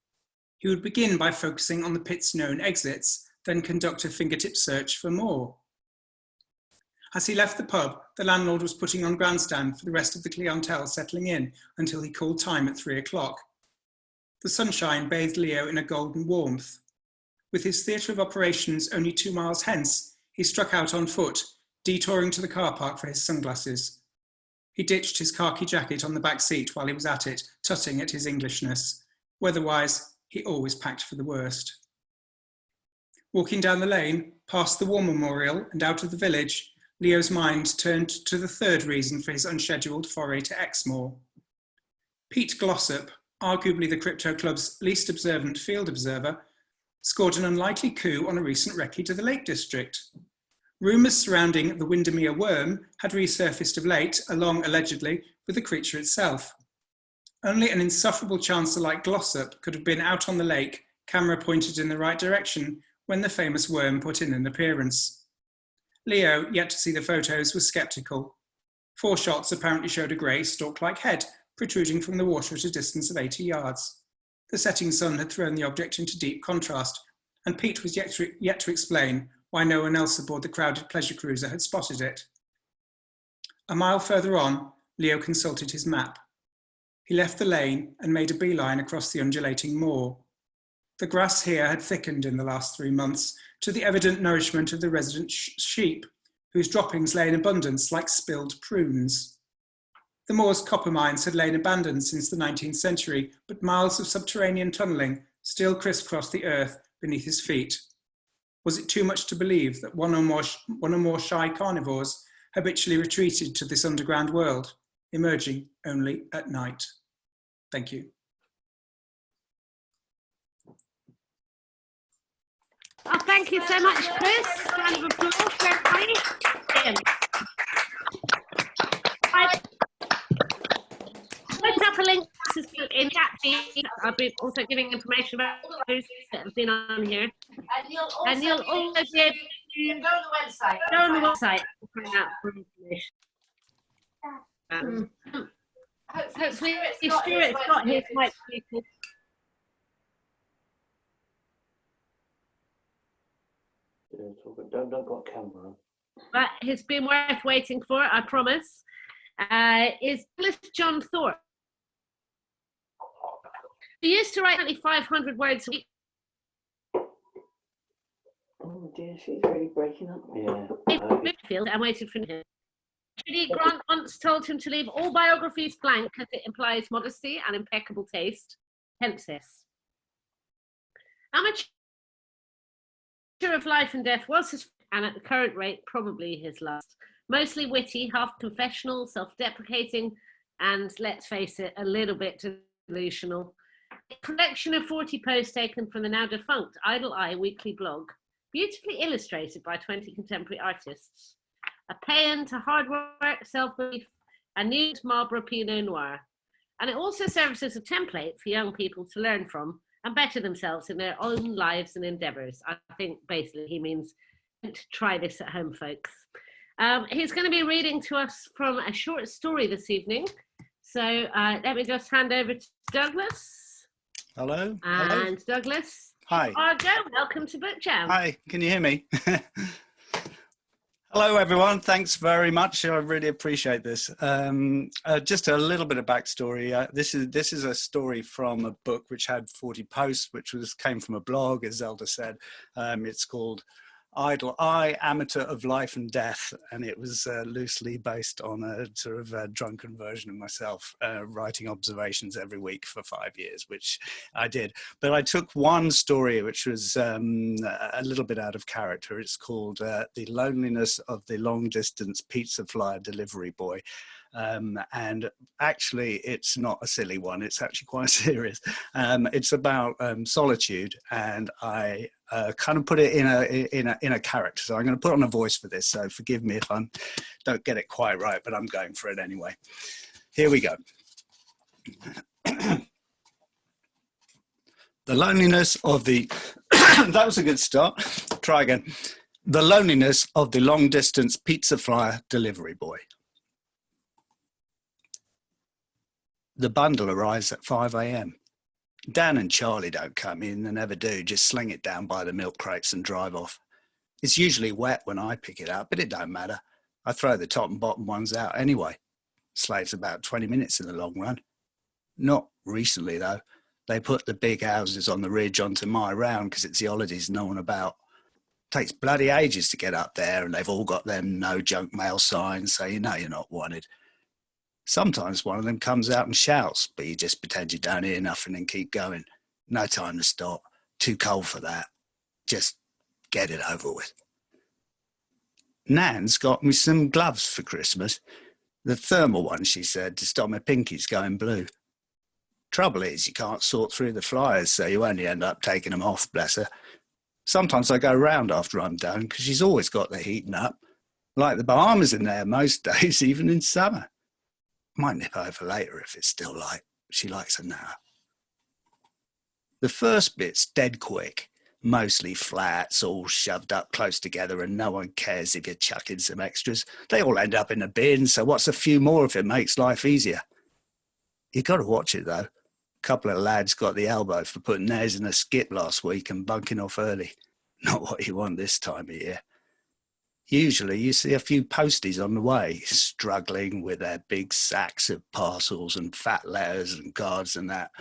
He would begin by focusing on the pit's known exits, then conduct a fingertip search for more. As he left the pub, the landlord was putting on grandstand for the rest of the clientele settling in until he called time at 3 o'clock. The sunshine bathed Leo in a golden warmth. With his theatre of operations only 2 miles hence, he struck out on foot, detouring to the car park for his sunglasses. He ditched his khaki jacket on the back seat while he was at it, tutting at his Englishness. Weather-wise, he always packed for the worst. Walking down the lane, past the War Memorial and out of the village, Leo's mind turned to the third reason for his unscheduled foray to Exmoor. Pete Glossop, arguably the Crypto Club's least observant field observer, scored an unlikely coup on a recent recce to the Lake District. Rumours surrounding the Windermere worm had resurfaced of late, along, allegedly, with the creature itself. Only an insufferable chancer like Glossop could have been out on the lake, camera pointed in the right direction, when the famous worm put in an appearance. Leo, yet to see the photos, was sceptical. 4 shots apparently showed a grey, stalk-like head protruding from the water at a distance of 80 yards. The setting sun had thrown the object into deep contrast, and Pete was yet to explain why no one else aboard the crowded pleasure cruiser had spotted it. A mile further on, Leo consulted his map. He left the lane and made a beeline across the undulating moor. The grass here had thickened in the last 3 months to the evident nourishment of the resident sheep, whose droppings lay in abundance like spilled prunes. The moor's copper mines had lain abandoned since the 19th century, but miles of subterranean tunnelling still crisscrossed the earth beneath his feet. Was it too much to believe that one or more shy carnivores habitually retreated to this underground world, emerging only at night? Thank you. Oh, thank you so much, Chris. Round of applause for everybody. I'll put up a link to this book in chat feed. I'll be also giving information about those that have been on here. And you'll also be able to go on the website to find out more information. Hopefully, if Stuart's got his mic muted. Don't got camera. But it's been worth waiting for, I promise. Is John Thorpe. He used to write only 500 words a week. Oh dear, she's really breaking up. Yeah. I waited for him. Judy Grant once told him to leave all biographies blank as it implies modesty and impeccable taste. Hence this. Amateur of life and death was his, and at the current rate, probably his last. Mostly witty, half confessional, self-deprecating, and let's face it, a little bit delusional. A collection of 40 posts taken from the now defunct Idle Eye weekly blog, beautifully illustrated by 20 contemporary artists. A paean to hard work, self-belief, and nude Marlborough Pinot Noir. And it also serves as a template for young people to learn from and better themselves in their own lives and endeavours. I think basically he means try this at home, folks. He's going to be reading to us from a short story this evening. So let me just hand over to Douglas. Hello. And hello. Douglas. Hi. Argo, welcome to BookJam. Hi, can you hear me? Hello, everyone. Thanks very much. I really appreciate this. Just a little bit of backstory. This is a story from a book which had 40 posts, which came from a blog, as Zelda said. It's called Idle Eye, Amateur of Life and Death, and it was loosely based on a sort of a drunken version of myself writing observations every week for 5 years, which I did. But I took one story which was a little bit out of character. It's called The Loneliness of the Long Distance Pizza Flyer Delivery Boy. And actually it's not a silly one, it's actually quite serious. It's about solitude, and I kind of put it in a character, so I'm going to put on a voice for this, so forgive me if I don't get it quite right, but I'm going for it anyway. Here we go. The loneliness of the that was a good start, try again. The loneliness of the long-distance pizza flyer delivery boy. The bundle arrives at 5 a.m. Dan and Charlie don't come in, they never do, just sling it down by the milk crates and drive off. It's usually wet when I pick it up, but it don't matter. I throw the top and bottom ones out anyway. Saves about 20 minutes in the long run. Not recently though. They put the big houses on the ridge onto my round because it's the holidays, no one about. Takes bloody ages to get up there, and they've all got them no junk mail signs, so you know you're not wanted. Sometimes one of them comes out and shouts, but you just pretend you don't hear nothing and keep going. No time to stop. Too cold for that. Just get it over with. Nan's got me some gloves for Christmas. The thermal ones, she said, to stop my pinkies going blue. Trouble is, you can't sort through the flyers, so you only end up taking them off, bless her. Sometimes I go round after I'm done, because she's always got the heating up. Like the Bahamas in there most days, even in summer. Might nip over later if it's still light. She likes a nap. The first bit's dead quick. Mostly flats, all shoved up close together, and no one cares if you chuck in some extras. They all end up in the bin, so what's a few more if it makes life easier? You got to watch it, though. A couple of lads got the elbow for putting theirs in a skip last week and bunking off early. Not what you want this time of year. Usually you see a few posties on the way, struggling with their big sacks of parcels and fat letters and cards and that.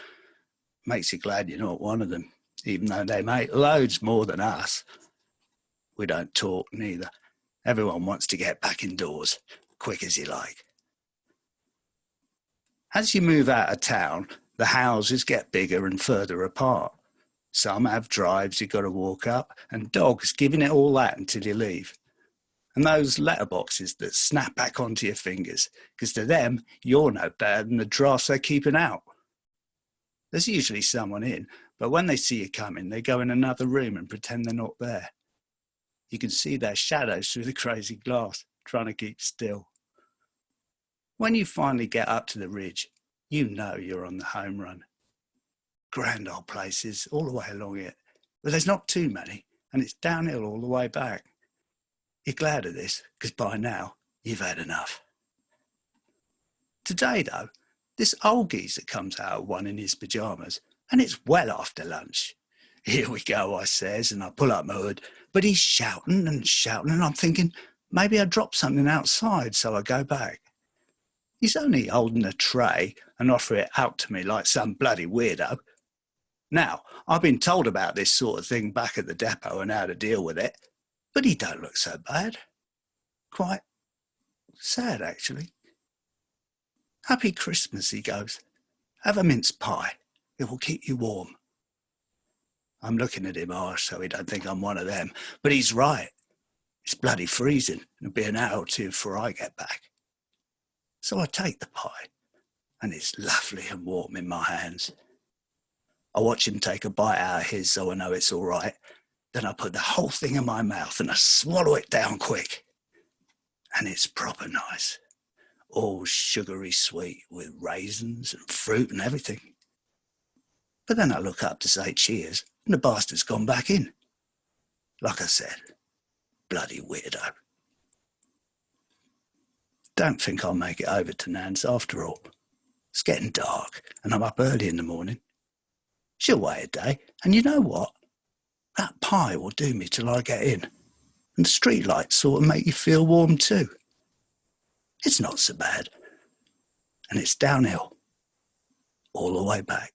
Makes you glad you're not one of them, even though they make loads more than us. We don't talk neither. Everyone wants to get back indoors, quick as you like. As you move out of town, the houses get bigger and further apart. Some have drives you've got to walk up, and dogs giving it all that until you leave. And those letterboxes that snap back onto your fingers, because to them, you're no better than the drafts they're keeping out. There's usually someone in, but when they see you coming, they go in another room and pretend they're not there. You can see their shadows through the crazy glass, trying to keep still. When you finally get up to the ridge, you know you're on the home run. Grand old places all the way along it, but there's not too many, and it's downhill all the way back. You're glad of this, because by now, you've had enough. Today, though, this old geezer comes out of one in his pyjamas, and it's well after lunch. Here we go, I says, and I pull up my hood, but he's shouting, and I'm thinking, maybe I dropped something outside, so I go back. He's only holding a tray and offering it out to me like some bloody weirdo. Now, I've been told about this sort of thing back at the depot and how to deal with it, but he don't look so bad. Quite sad, actually. Happy Christmas, he goes. Have a mince pie. It will keep you warm. I'm looking at him harsh so he don't think I'm one of them, but he's right. It's bloody freezing. It'll be an hour or two before I get back. So I take the pie, and it's lovely and warm in my hands. I watch him take a bite out of his so I know it's all right. Then I put the whole thing in my mouth and I swallow it down quick. And it's proper nice. All sugary sweet with raisins and fruit and everything. But then I look up to say cheers and the bastard's gone back in. Like I said, bloody weirdo. Don't think I'll make it over to Nan's after all. It's getting dark and I'm up early in the morning. She'll wait a day, and you know what? That pie will do me till I get in. And the street lights sort of make you feel warm too. It's not so bad. And it's downhill. All the way back.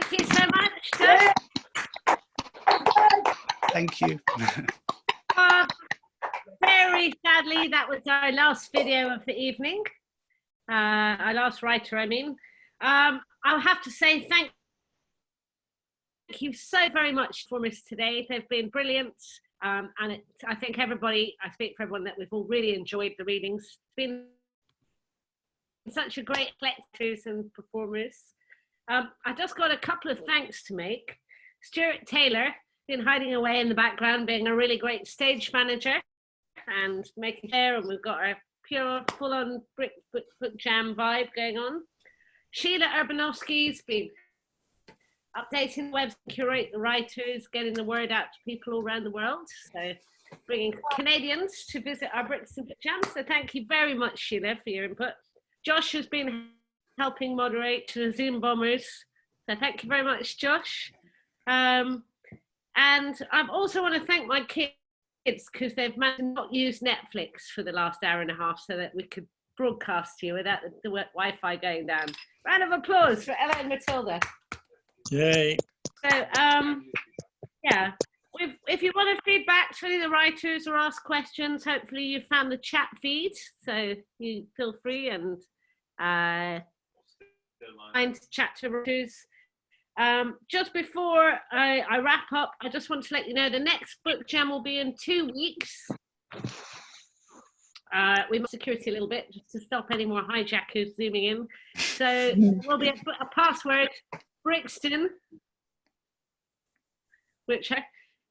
Thank you so much, Doug. Thank you. Very sadly, that was our last video of the evening. Our last writer, I mean. I'll have to say thank you so very much for us today. They've been brilliant. And I think everybody, I speak for everyone, that we've all really enjoyed the readings. It's been such a great collectors and performers. I just got a couple of thanks to make. Stuart Taylor, been hiding away in the background, being a really great stage manager and making sure, and we've got a pure full-on BookJam vibe going on. SHEILA Urbanowski's been updating the website, curate the writers, getting the word out to people all around the world. So bringing Canadians to visit our Brixton BookJam. So thank you very much, SHEILA, for your input. Josh has been helping moderate the Zoom bombers. So thank you very much, Josh. And I also want to thank my kids because they've managed to not use Netflix for the last hour and a half so that we could broadcast to you without the Wi-Fi going down. Round of applause for Ella and Matilda. Yay. So, yeah, if you want to feedback to any of the writers or ask questions, hopefully you found the chat feed, so you feel free and find chat to writers. Just before I wrap up, I just want to let you know the next BookJam will be in 2 weeks. We must security a little bit just to stop any more hijackers zooming in. So will be a password, Brixton, which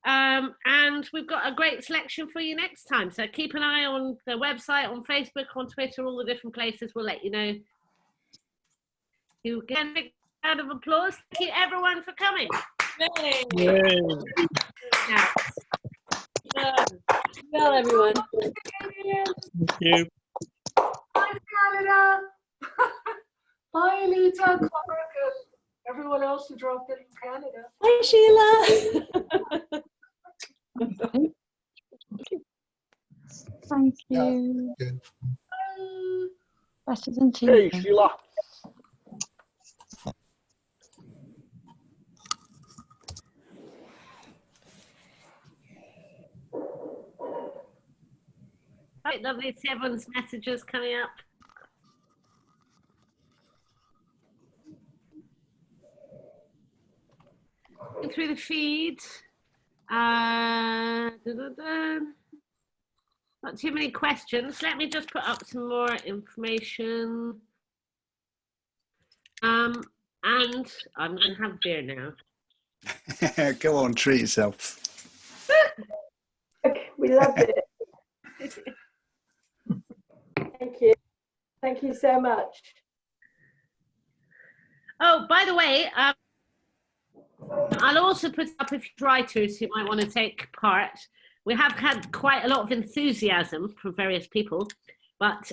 and we've got a great selection for you next time. So keep an eye on the website, on Facebook, on Twitter, all the different places. We'll let you know. You can make a round of applause. Thank you everyone for coming. Yay. Yay. Well, everyone. Thank you. Hi, Canada. Hi, Anita, Clark, and everyone else who dropped in from Canada. Hi, SHEILA. Thank you. Better than two. Hey, SHEILA. Right, lovely to see everyone's messages coming up. Through the feed. Not too many questions. Let me just put up some more information. And I'm going to have beer now. Go on, treat yourself. We loved it. Thank you. Thank you so much. Oh, by the way, I'll also put up a few writers who might want to take part. We have had quite a lot of enthusiasm from various people, but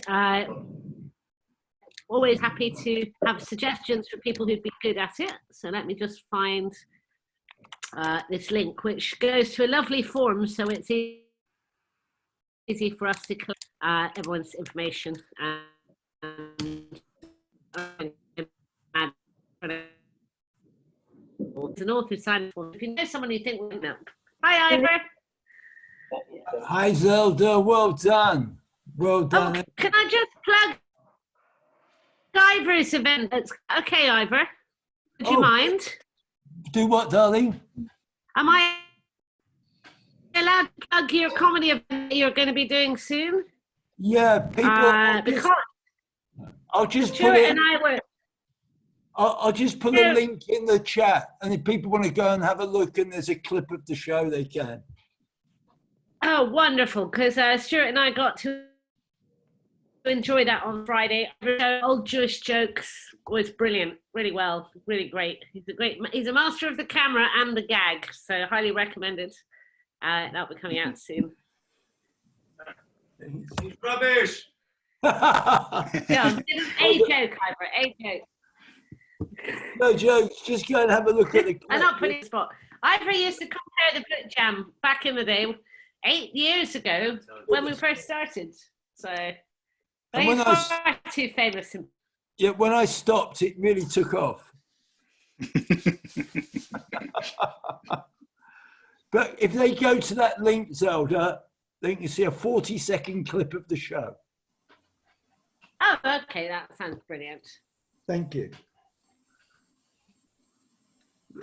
always happy to have suggestions for people who'd be good at it. So let me just find this link, which goes to a lovely form, so it's easy for us to collect everyone's information. It's an author sign form. If you know someone you think will help. Hi, Ivor. Hi, Zelda. Well done. Well done. Oh, can I just plug Ivor's event? Okay, Ivor. Would you mind? Do what, darling? Am I allowed to plug your comedy event that you're going to be doing soon? Yeah, people. Because I'll just Stuart put it. and I were. I'll just put a link in the chat, and if people want to go and have a look, and there's a clip of the show, they can. Oh, wonderful! Because Stuart and I got to enjoy that on Friday. Old Jewish jokes was brilliant, really well, really great. He's a master of the camera and the gag, so highly recommended. That'll be coming out soon. He's rubbish. Yeah, a joke, Ivor, a joke. No jokes, just go and have a look at the clip. I'm not putting a spot. Ivor used to compare the BookJam back in the day, 8 years ago, when we first started. So, but he's far too famous. Yeah, when I stopped, it really took off. But if they go to that link, Zelda, they can see a 40-second clip of the show. Oh, okay, that sounds brilliant. Thank you.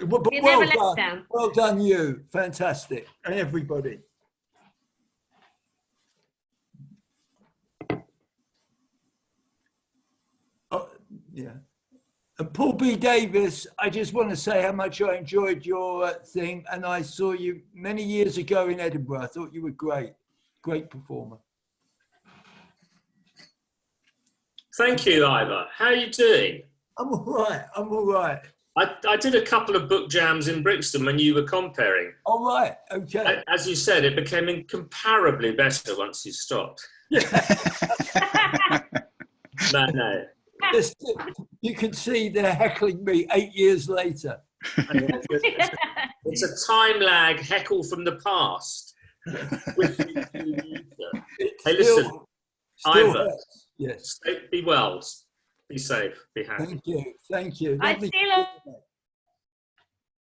But You well never let us done. down. Well done, you. Fantastic. And everybody. Oh, yeah. And Paul B. Davis, I just want to say how much I enjoyed your thing. And I saw you many years ago in Edinburgh. I thought you were great. Great performer. Thank you, Ivor. How are you doing? I'm all right. I'm all right. I did a couple of book jams in Brixton when you were comparing. All right. Okay. As you said, it became incomparably better once you stopped. No. You can see they're heckling me 8 years later. It's a time lag heckle from the past. Hey, listen, Ivor, yes. be well, be safe, be happy. Thank you. Thank you. I steal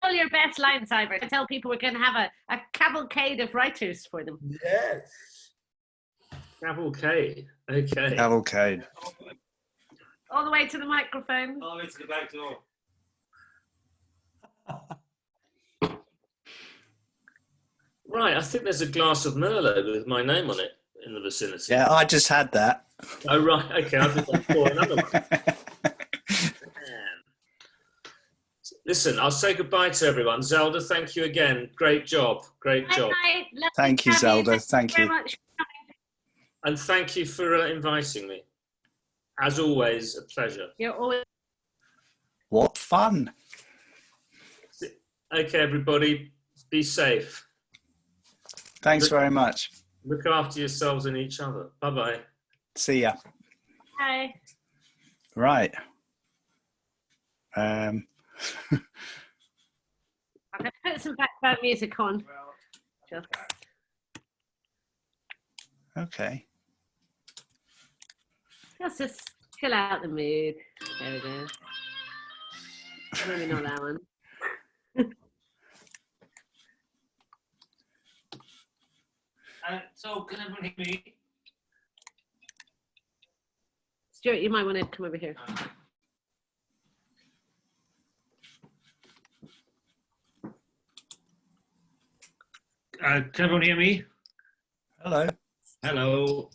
all your best lines, Ivor. I tell people we're going to have a cavalcade of writers for them. Yes. Cavalcade. Okay. Cavalcade. All the way to the microphone. All the way to the back door. Right, I think there's a glass of Merlot with my name on it in the vicinity. Yeah, I just had that. Oh, right, okay, I think I'll pour another one. Listen, I'll say goodbye to everyone. Zelda, thank you again. Great job, great job. Thank you, Zelda. Thank you. And thank you for inviting me. As always, a pleasure. You're always. What fun. Okay, everybody, be safe. Thanks very much. Look after yourselves and each other. Bye-bye. See ya. Hi. Right. I'm going to put some background music on. Just. Okay. Just chill out the mood. There we go. Maybe not that one. So can everyone hear me? Stuart, you might want to come over here. Can everyone hear me? Hello. Hello.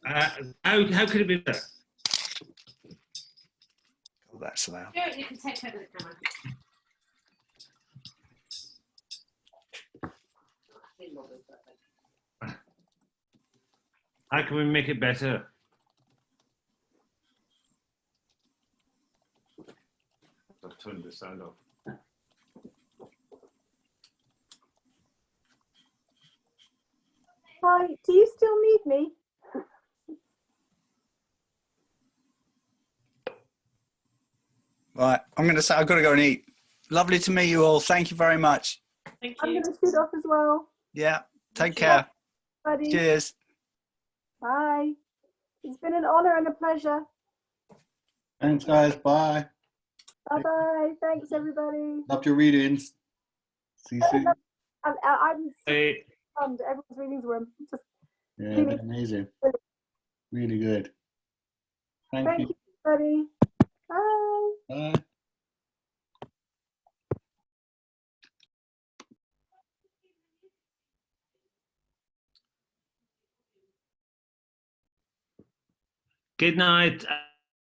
How could it be better? Oh, that's loud. Stuart, you can take over the camera. How can we make it better? I've turned the sound off. Hi, do you still need me? Right, I'm going to say I've got to go and eat. Lovely to meet you all. Thank you very much. Thank I'm you. going to shoot off as well. Yeah, take care. Buddy. Cheers. Bye. It's been an honor and a pleasure. Thanks, guys. Bye. Bye-bye. Thanks, everybody. Loved your readings. See you soon. I'm stunned. Everyone's readings were just Yeah, really amazing. Really good. Thank you. you, everybody. Bye. Bye. Good night.